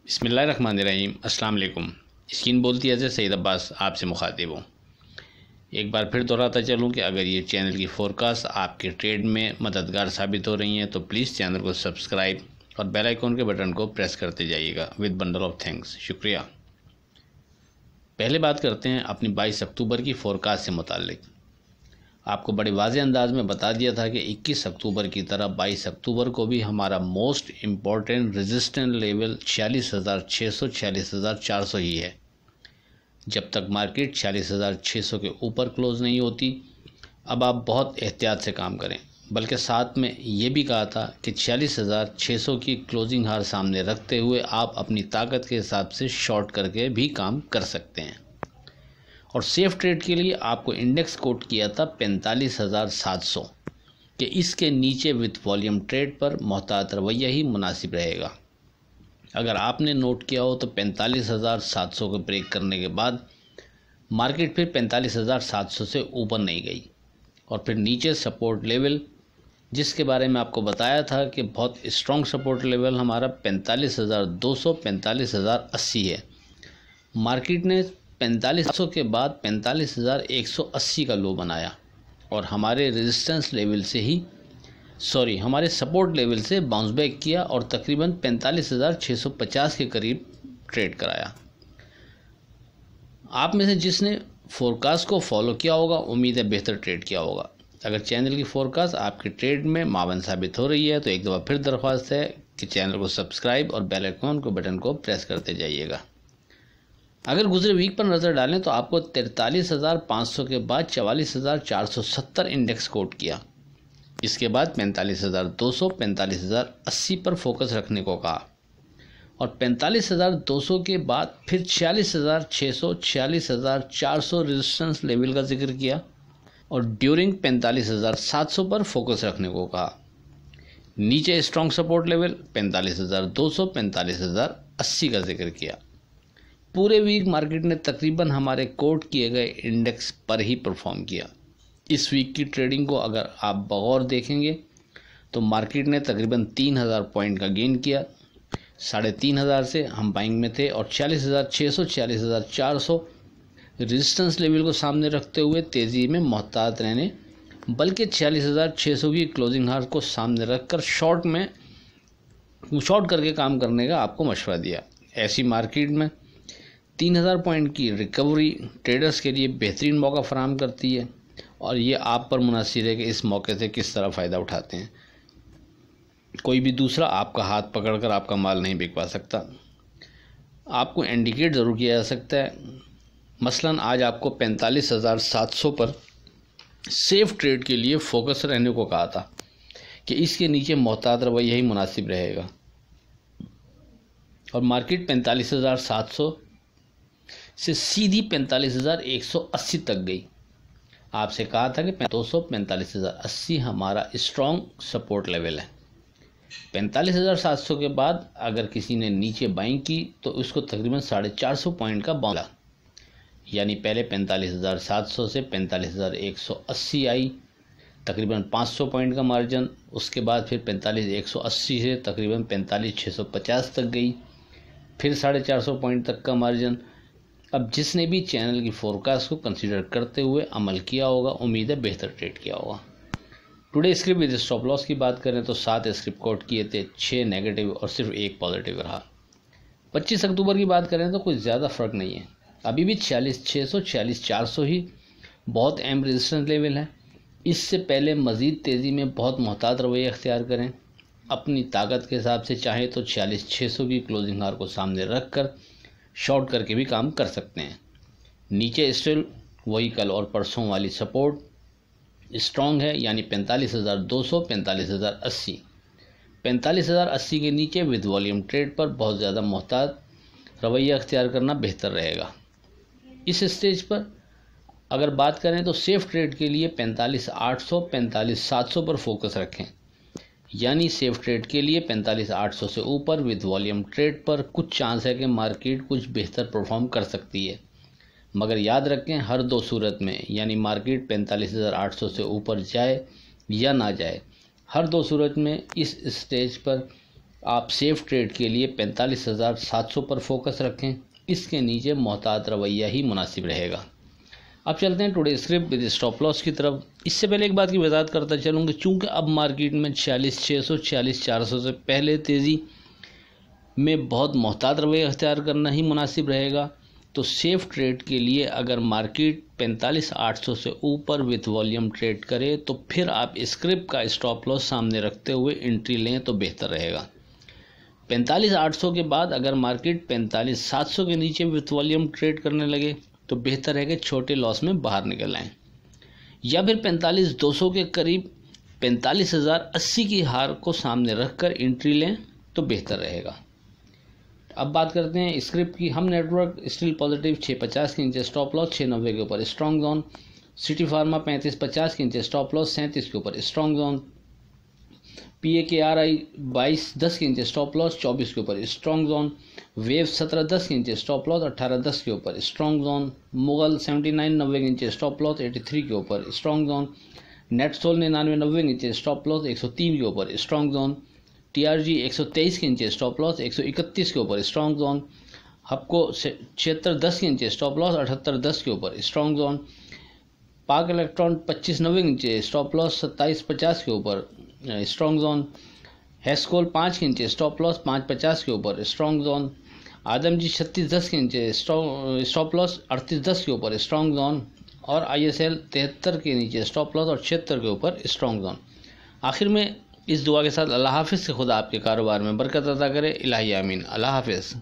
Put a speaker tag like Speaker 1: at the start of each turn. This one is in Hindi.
Speaker 1: बिस्मिल्लाहिर्रहमानिर्रहीम। अस्सलाम वालेकुम। स्किन बोलती है सईद अब्बास आपसे मुखातिब हूँ। एक बार फिर दोहराता चलूँ कि अगर ये चैनल की फोरकास्ट आपके ट्रेड में मददगार साबित हो रही हैं तो प्लीज़ चैनल को सब्सक्राइब और बेल आइकन के बटन को प्रेस करते जाइएगा विद बंडल ऑफ थैंक्स। शुक्रिया। पहले बात करते हैं अपनी 22 अक्टूबर की फोरकास्ट से मुताल्लिक। आपको बड़े वाज़े अंदाज में बता दिया था कि 21 अक्टूबर की तरह 22 अक्टूबर को भी हमारा मोस्ट इम्पॉर्टेंट रेजिस्टेंट लेवल 46,600 46,400 ही है। जब तक मार्केट 46,600 के ऊपर क्लोज़ नहीं होती अब आप बहुत एहतियात से काम करें। बल्कि साथ में ये भी कहा था कि 46,600 की क्लोजिंग हार सामने रखते हुए आप अपनी ताकत के हिसाब से शॉर्ट करके भी काम कर सकते हैं। और सेफ ट्रेड के लिए आपको इंडेक्स कोट किया था 45,700 कि इसके नीचे विथ वॉल्यूम ट्रेड पर मोहतात रवैया ही मुनासिब रहेगा। अगर आपने नोट किया हो तो 45,700 को ब्रेक करने के बाद मार्केट फिर 45,700 से ऊपर नहीं गई और फिर नीचे सपोर्ट लेवल जिसके बारे में आपको बताया था कि बहुत स्ट्रॉन्ग सपोर्ट लेवल हमारा 45,200 45,080 है। मार्केट ने 4500 के बाद 45,180 का लो बनाया और हमारे रेजिस्टेंस लेवल से हमारे सपोर्ट लेवल से बाउंस बैक किया और तकरीबन 45,650 के करीब ट्रेड कराया। आप में से जिसने फोरकास्ट को फॉलो किया होगा उम्मीद है बेहतर ट्रेड किया होगा। अगर चैनल की फोरकास्ट आपके ट्रेड में मावन साबित हो रही है तो एक दफ़ा फिर दरख्वास्त है कि चैनल को सब्सक्राइब और बेल आइकन को बटन को प्रेस करते जाइएगा। अगर गुजरे वीक पर नज़र डालें तो आपको 43,500 के बाद 44,470 इंडेक्स कोट किया। इसके बाद 45,200 45,080 पर फोकस रखने को कहा और 45,200 के बाद फिर 46,600 46,400 रेजिस्टेंस लेवल का जिक्र किया और ड्यूरिंग 45,700 पर फोकस रखने को कहा। नीचे स्ट्रॉन्ग सपोर्ट लेवल 45,200 45,080 का जिक्र किया। पूरे वीक मार्केट ने तकरीबन हमारे कोट किए गए इंडेक्स पर ही परफॉर्म किया। इस वीक की ट्रेडिंग को अगर आप बगौर देखेंगे तो मार्केट ने तकरीबन 3,000 पॉइंट का गेन किया। 3,500 से हम बाइंग में थे और 46,600 46,400 रेजिस्टेंस लेवल को सामने रखते हुए तेज़ी में मोहतात रहने बल्कि 46,600 की क्लोजिंग हार को सामने रखकर शॉर्ट करके काम करने का आपको मशवरा दिया। ऐसी मार्केट में 3,000 पॉइंट की रिकवरी ट्रेडर्स के लिए बेहतरीन मौका फराहम करती है और ये आप पर मुनासिर है कि इस मौके से किस तरह फ़ायदा उठाते हैं। कोई भी दूसरा आपका हाथ पकड़कर आपका माल नहीं बिकवा सकता। आपको इंडिकेट ज़रूर किया जा सकता है। मसलन आज आपको 45,700 पर सेफ ट्रेड के लिए फोकस रहने को कहा था कि इसके नीचे मोहतात रवैया ही मुनासिब रहेगा और मार्केट 45,700 से सीधी 45,180 तक गई। आपसे कहा था कि 200 45,080 हमारा स्ट्रॉन्ग सपोर्ट लेवल है। 45,700 के बाद अगर किसी ने नीचे बाइंग की तो उसको तकरीबन 450 पॉइंट का बाउंस, यानी पहले 45,700 से 45,180 आई, तकरीबन 500 पॉइंट का मार्जिन। उसके बाद फिर 45,180 से तकरीबन 45,650 तक गई, फिर 450 पॉइंट तक का मार्जिन। अब जिसने भी चैनल की फोरकास्ट को कंसीडर करते हुए अमल किया होगा उम्मीद है बेहतर ट्रेड किया होगा। Today script with stop loss की बात करें तो 7 स्क्रिप्ट कोट किए थे, 6 नेगेटिव और सिर्फ 1 पॉजिटिव रहा। 25 अक्टूबर की बात करें तो कुछ ज़्यादा फ़र्क नहीं है। अभी भी 46,600 46,400 ही बहुत अहम रेजिस्टेंस लेवल है। इससे पहले मज़ीद तेज़ी में बहुत मोहतात रवैया अख्तियार करें। अपनी ताकत के हिसाब से चाहें तो 46,600 की क्लोजिंग हार को सामने रख कर शॉर्ट करके भी काम कर सकते हैं। नीचे स्टिल वही कल और परसों वाली सपोर्ट स्ट्रॉन्ग है, यानी 45,200 45,080। 45,080 के नीचे विद वॉल्यूम ट्रेड पर बहुत ज़्यादा मोहतात रवैया अख्तियार करना बेहतर रहेगा। इस स्टेज पर अगर बात करें तो सेफ ट्रेड के लिए 45,800 45,700 पर फोकस रखें, यानी सेफ ट्रेड के लिए 45,800 से ऊपर विद वॉल्यूम ट्रेड पर कुछ चांस है कि मार्केट कुछ बेहतर परफॉर्म कर सकती है। मगर याद रखें हर दो सूरत में, यानी मार्केट 45,800 से ऊपर जाए या ना जाए, हर दो सूरत में इस स्टेज पर आप सेफ ट्रेड के लिए 45,700 पर फोकस रखें। इसके नीचे मोहतात रवैया ही मुनासिब रहेगा। अब चलते हैं today script with stop loss की तरफ। इससे पहले एक बात की वजाहत करता चलूँगा, चूँकि अब मार्केट में 46,600 46,400 से पहले तेज़ी में बहुत मोहतात रवैया अख्तियार करना ही मुनासिब रहेगा। तो सेफ ट्रेड के लिए अगर मार्केट 45,800 से ऊपर विथ वॉल्यूम ट्रेड करे तो फिर आप स्क्रिप्ट का स्टॉप लॉस सामने रखते हुए एंट्री लें तो बेहतर रहेगा। 45,800 के बाद अगर मार्केट 45,700 के नीचे विथ वॉल्यूम ट्रेड करने लगे तो बेहतर है कि छोटे लॉस में बाहर निकल आएँ, या फिर 45,200 के करीब 45,080 की हार को सामने रखकर एंट्री लें तो बेहतर रहेगा। अब बात करते हैं स्क्रिप्ट की। हम नेटवर्क स्टिल पॉजिटिव 650 के नीचे स्टॉप लॉस 690 के ऊपर स्ट्रॉन्ग जोन। सिटी फार्मा 3550 के नीचे स्टॉप लॉस 37 के ऊपर स्ट्रॉन्ग जोन। PAKRI 2210 के नीचे स्टॉप लॉस 24 के ऊपर स्ट्रॉन्ग जोन। वेव 1710 के नीचे स्टॉप लॉस 1810 के ऊपर स्ट्रॉन्ग जोन। मुगल 7990 के नीचे स्टॉप लॉस 83 के ऊपर स्ट्रॉन्ग जोन। नेटसोल 9990 के नीचे स्टॉप लॉस 103 के ऊपर स्ट्रॉन्ग जोन। TRG 123 के नीचे स्टॉप लॉस 131 के ऊपर स्ट्रॉन्ग जोन। हपको 7610 के नीचे स्टॉप लॉस 7810 के ऊपर स्ट्रॉन्ग जोन। पाक इलेक्ट्रॉन 2590 के नीचे स्टॉप लॉस 2750 के ऊपर स्ट्रॉन्ग जोन। हेस्कोल 5 के नीचे स्टॉप लॉस 550 के ऊपर स्ट्रॉन्ग जोन। आदमजी 3610 के नीचे स्टॉप लॉस 3810 के ऊपर स्ट्रॉन्ग जोन। और ISL 73 के नीचे स्टॉप लॉस और 76 के ऊपर स्ट्रॉन्ग जोन। आखिर में इस दुआ के साथ अल्लाह हाफिज़ से खुदा आपके कारोबार में बरकत अता करे। इलाही आमीन। अल्लाह हाफिज़।